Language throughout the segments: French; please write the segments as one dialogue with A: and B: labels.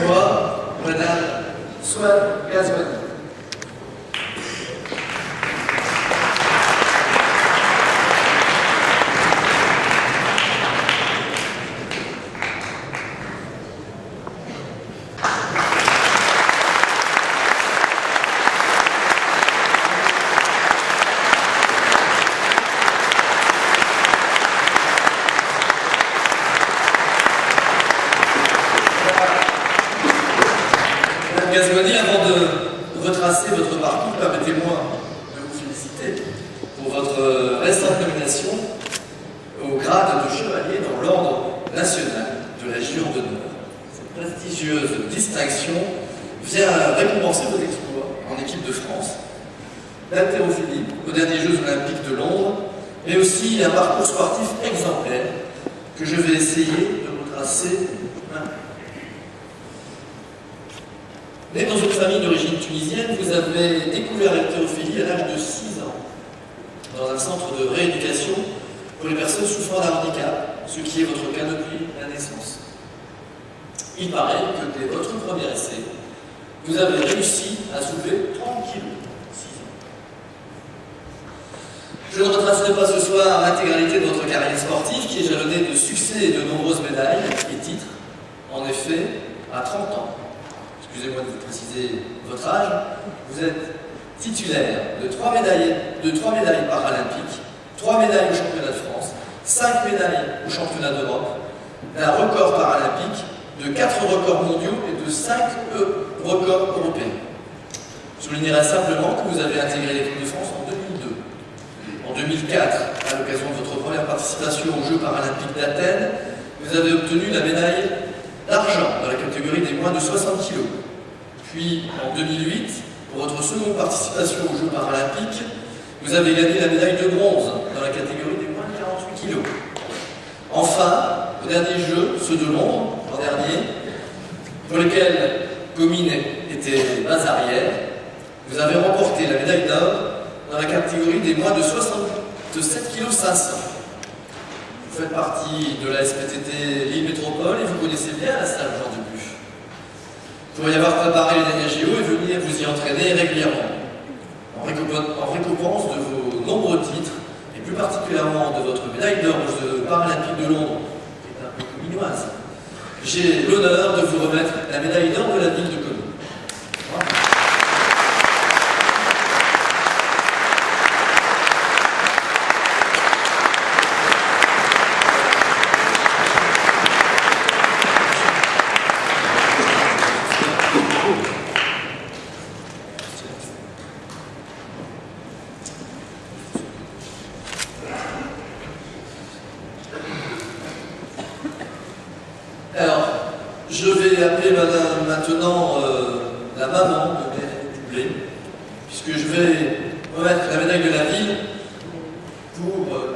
A: voix, Madame Swan Gazouani. Gazouani, avant de retracer votre parcours, permettez-moi de vous féliciter pour votre récente nomination au grade de chevalier dans l'Ordre national de la Légion d'honneur. Cette prestigieuse distinction vient récompenser vos exploits en équipe de France, l'haltérophilie aux derniers Jeux olympiques de Londres, mais aussi un parcours sportif exemplaire que je vais essayer de retracer maintenant. Né dans une famille d'origine tunisienne, vous avez découvert l'haltérophilie à l'âge de 6 ans, dans un centre de rééducation pour les personnes souffrant d'un handicap, ce qui est votre cas depuis la naissance. Il paraît que dès votre premier essai, vous avez réussi à soulever 30 kilos. 6 ans. Je ne retracerai pas ce soir l'intégralité de votre carrière sportive, qui est jalonnée de succès et de nombreuses médailles et titres. En effet, à 30 ans, excusez-moi de vous préciser votre âge, vous êtes titulaire de 3 médailles paralympiques, 3 médailles au championnat de France, 5 médailles au championnat d'Europe, d'un record paralympique, de 4 records mondiaux et de 5 records européens. Je soulignerai simplement que vous avez intégré l'équipe de France en 2002. En 2004, à l'occasion de votre première participation aux Jeux paralympiques d'Athènes, vous avez obtenu la médaille d'argent dans la catégorie des moins de 60 kg. Puis, en 2008, pour votre seconde participation aux Jeux paralympiques, vous avez gagné la médaille de bronze dans la catégorie des moins de 48 kg. Enfin, aux derniers Jeux, ceux de Londres, l'an dernier, pour lesquels Comines était base arrière, vous avez remporté la médaille d'or dans la catégorie des moins de 67 kg 500. Vous faites partie de la SPTT Lille Métropole et vous connaissez bien la salle Jean Dubuche. Vous pourriez avoir préparé les derniers JO et venir vous y entraîner régulièrement, en récompense de vos nombreux titres, et plus particulièrement de votre médaille d'or aux Jeux paralympiques de Londres, qui est un peu cominoise. J'ai l'honneur de vous remettre la médaille d'or de la ville de Comines. Alors, je vais appeler madame maintenant la maman de Mélanie Doublet, puisque je vais remettre la médaille de la ville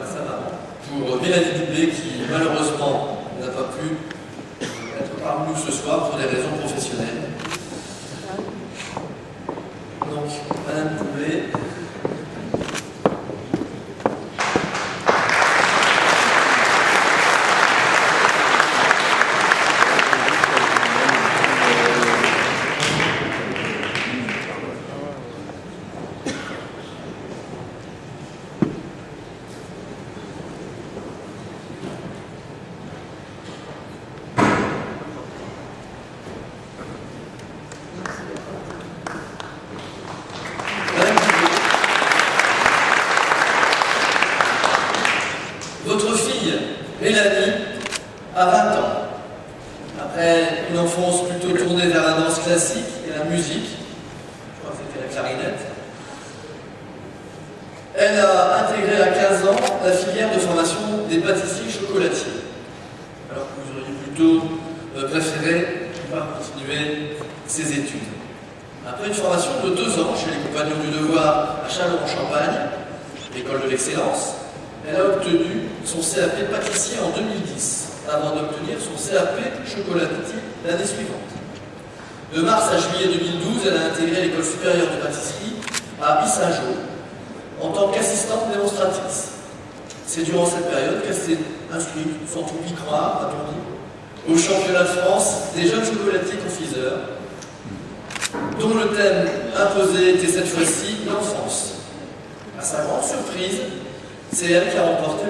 A: à sa maman, pour Mélanie Doublet, qui malheureusement n'a pas pu être parmi nous ce soir pour des raisons professionnelles. Donc, madame Doublet. Votre fille, Mélanie, a 20 ans. Après une enfance plutôt tournée vers la danse classique et la musique, je crois que c'était la clarinette, elle a intégré à 15 ans la filière de formation des pâtissiers chocolatiers, alors que vous auriez plutôt préféré ne pas continuer ses études. Après une formation de 2 ans chez les Compagnons du Devoir à Châlons-en-Champagne, l'école de l'excellence, elle a obtenu son CAP pâtissier en 2010, avant d'obtenir son CAP chocolatier l'année suivante. De mars à juillet 2012, elle a intégré l'école supérieure de pâtisserie à Yssingeaux en tant qu'assistante démonstratrice. C'est durant cette période qu'elle s'est inscrite, sans tout y croire, a-t-on dit, au championnat de France des jeunes chocolatiers confiseurs. téléviseurs, dont le thème imposé était cette fois-ci l'enfance. À sa grande surprise, c'est elle qui a remporté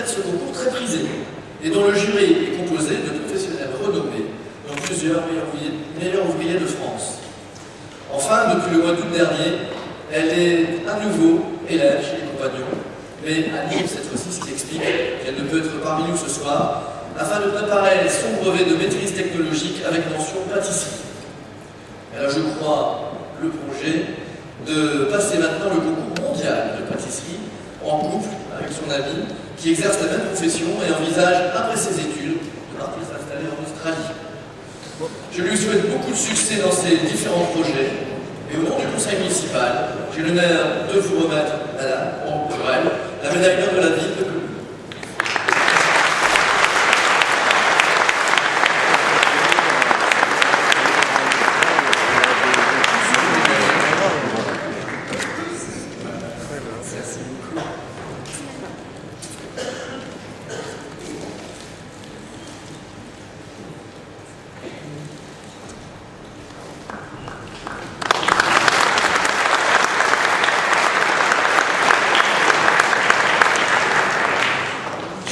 A: ce concours très prisé, et dont le jury est composé de professionnels renommés, dont plusieurs meilleurs ouvriers de France. Enfin, depuis le mois d'août dernier, elle est à nouveau élève chez les compagnons, mais à Nîmes cette fois-ci, ce qui explique qu'elle ne peut être parmi nous ce soir, afin de préparer son brevet de maîtrise technologique avec mention pâtisserie. Elle a, je crois, le projet de passer maintenant le concours mondial de pâtisserie en couple avec son ami qui exerce la même profession et envisage, après ses études, de partir s'installer en Australie. Je lui souhaite beaucoup de succès dans ses différents projets et au nom du conseil municipal, j'ai l'honneur de vous remettre, madame, en pluriel, la médaille d'or de la ville de Comines.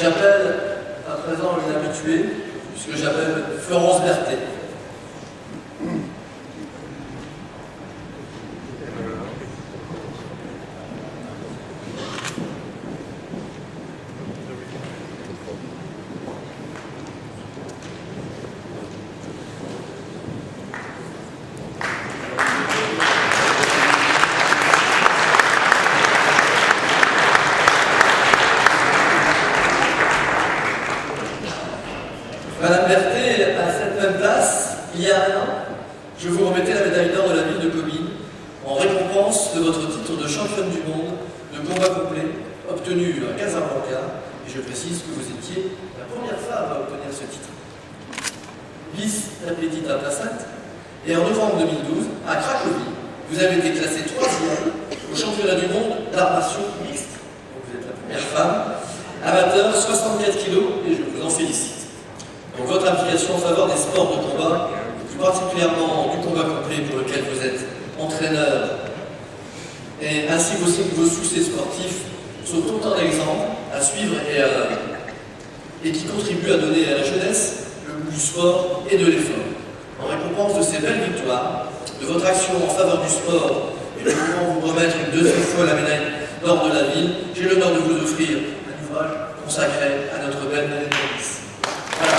A: J'appelle à présent une habituée, puisque j'appelle Florence Berthet. Madame Berthet, à cette même place, il y a un an, je vous remettais la médaille d'or de la ville de Comines en récompense de votre titre de championne du monde de combat complet obtenu à Casablanca, et je précise que vous étiez la première femme à obtenir ce titre. Vice Repetita Placente, et en novembre 2012, à Cracovie, vous avez été classée 3e au championnat du monde d'arts martiaux mixtes. Donc vous êtes la première femme, amateur, 64 kg, et je vous en félicite. Donc votre implication en faveur des sports de combat, et plus particulièrement du combat complet pour lequel vous êtes entraîneur, et ainsi que vos succès sportifs, sont autant d'exemples à suivre et qui contribuent à donner à la jeunesse le goût du sport et de l'effort. En récompense de ces belles victoires, de votre action en faveur du sport, et de pouvoir vous remettre une deuxième fois la médaille d'or de la ville, j'ai l'honneur de vous offrir un ouvrage consacré à notre belle police. Voilà.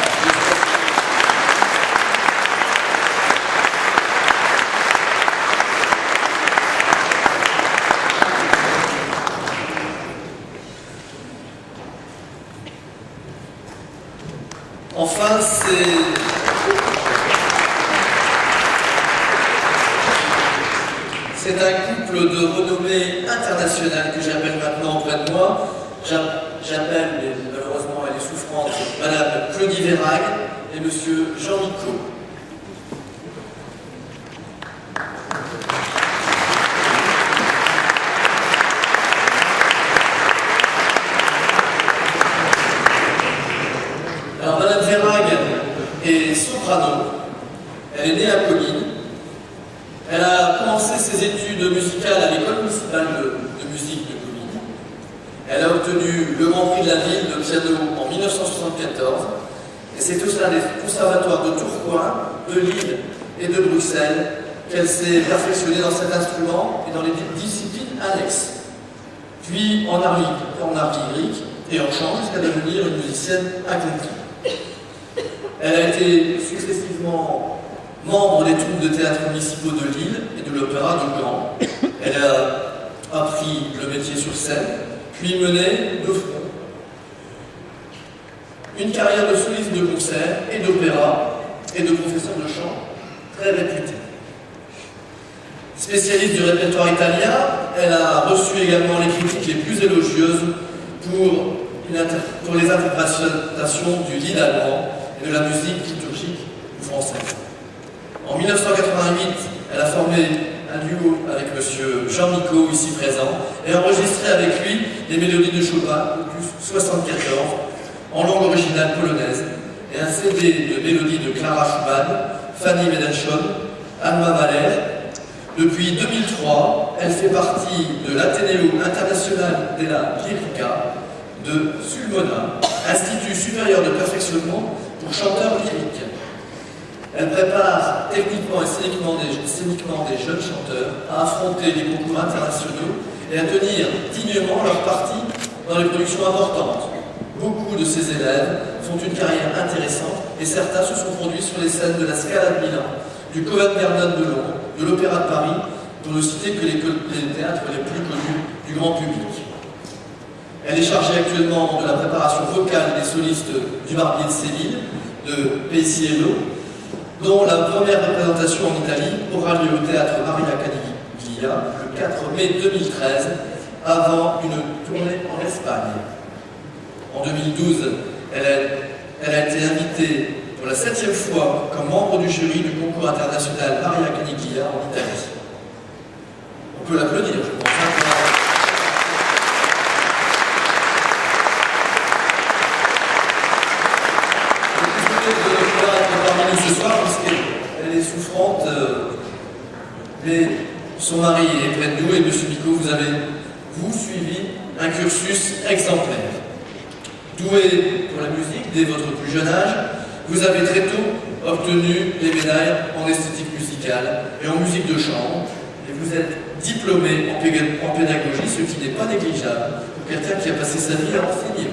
A: Enfin, c'est un couple de renommée internationale que j'appelle maintenant auprès de moi. J'appelle, mais malheureusement elle est souffrante, Madame Claudie Verhaeg et Monsieur Jean Micot. Alors Madame Verhaeg est soprano, elle est née à Comines, elle a commencé ses études musicales à l'école municipale de musique de Comines, elle a obtenu le Grand Prix de la ville de piano en 1974, et c'est au sein des conservatoires de Tourcoing, de Lille et de Bruxelles qu'elle s'est perfectionnée dans cet instrument et dans les disciplines annexes, puis en art lyrique et en chant jusqu'à devenir une musicienne accomplie. Elle a été successivement membre des troupes de théâtre municipaux de Lille et de l'Opéra de Gand. Elle a appris le métier sur scène, puis mené de front une carrière de soliste de concert et d'opéra et de professeur de chant très réputée. Spécialiste du répertoire italien, elle a reçu également les critiques les plus élogieuses pour les interprétations du lied allemand et de la musique liturgique française. En 1988, elle a formé un duo avec M. Jean Micot, ici présent, et enregistré avec lui des mélodies de Chopin, opus 74, en langue originale polonaise, et un CD de mélodies de Clara Schumann, Fanny Mélenchon, Alma Mahler. Depuis 2003, elle fait partie de l'Ateneo Internacional della Lirica de Sulmona, Institut supérieur de perfectionnement pour chanteurs lyriques. Elle prépare techniquement et scéniquement des jeunes chanteurs à affronter les concours internationaux et à tenir dignement leur partie dans les productions importantes. Beaucoup de ces élèves font une carrière intéressante et certains se sont produits sur les scènes de la Scala de Milan, du Covent Garden de Londres, de l'Opéra de Paris, pour ne citer que les théâtres les plus connus du grand public. Elle est chargée actuellement de la préparation vocale des solistes du Barbier de Séville, de Paisiello, dont la première représentation en Italie aura lieu au théâtre Maria Caniglia le 4 mai 2013, avant une tournée en Espagne. En 2012, elle a été invitée pour la 7e fois comme membre du jury du concours international Maria Caniglia en Italie. On peut l'applaudir, je pense. Ce soir, puisqu'elle est souffrante, mais son mari est près de nous et M. Bicot, vous avez, suivi un cursus exemplaire. Doué pour la musique dès votre plus jeune âge, vous avez très tôt obtenu les médailles en esthétique musicale et en musique de chambre, et vous êtes diplômé en pédagogie, ce qui n'est pas négligeable pour quelqu'un qui a passé sa vie à enseigner.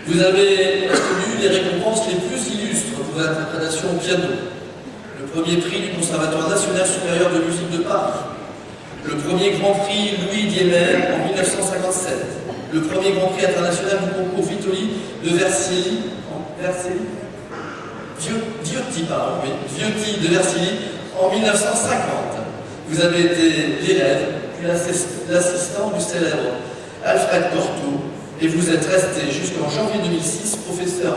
A: Vous avez obtenu les récompenses les plus illustres pour votre interprétation au piano. Le premier prix du Conservatoire national supérieur de musique de Paris. Le premier grand prix Louis Diemer en 1957. Le premier grand prix international du concours Vitoli de Viotti de Versilli en 1950. Vous avez été l'élève puis l'assistant du célèbre Alfred Cortot, et vous êtes resté jusqu'en janvier 2006 professeur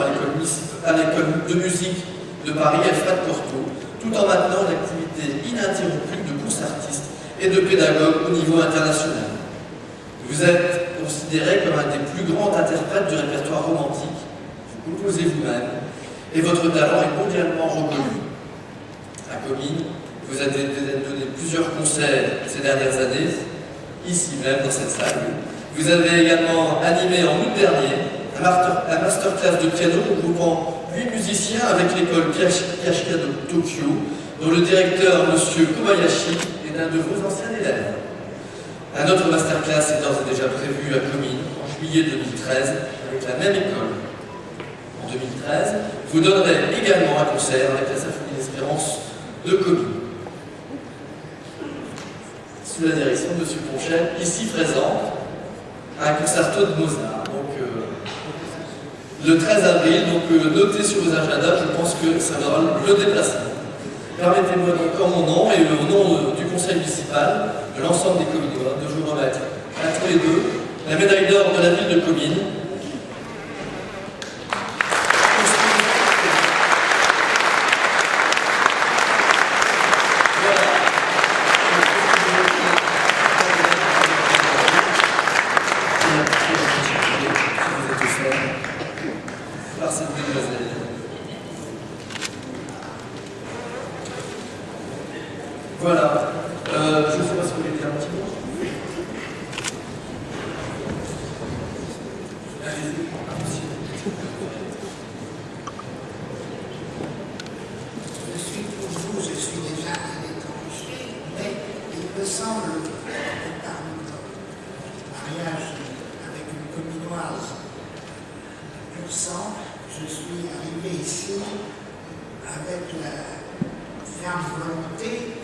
A: à l'école de musique de Paris Alfred Cortot, tout en maintenant une activité ininterrompue de concertiste et de pédagogue au niveau international. Vous êtes considéré comme un des plus grands interprètes du répertoire romantique, vous composez vous-même, et votre talent est mondialement reconnu. À Comines, vous avez donné plusieurs concerts ces dernières années, ici même dans cette salle. Vous avez également animé en août dernier un masterclass de piano regroupant 8 musiciens avec l'école Piascia de Tokyo, dont le directeur, M. Kobayashi, est l'un de vos anciens élèves. Un autre masterclass est d'ores et déjà prévu à Comines en juillet 2013 avec la même école. En 2013, vous donnerez également un concert avec la Symphonie d'Espérance de Comines. Sous la direction de M. Ponchet, ici présent, un concerto de Mozart. Donc, le 13 avril, notez sur vos agendas, je pense que ça va le déplacement. Permettez-moi donc en mon nom et au nom du conseil municipal, de l'ensemble des communois, de vous remettre à tous les deux la médaille d'or de la ville de Comines. Voilà, je ne sais pas si vous voulez dire un petit mot.
B: Je suis déjà à l'étranger, mais il me semble que par notre mariage avec une cominoise pur sang, je suis arrivé ici avec la ferme volonté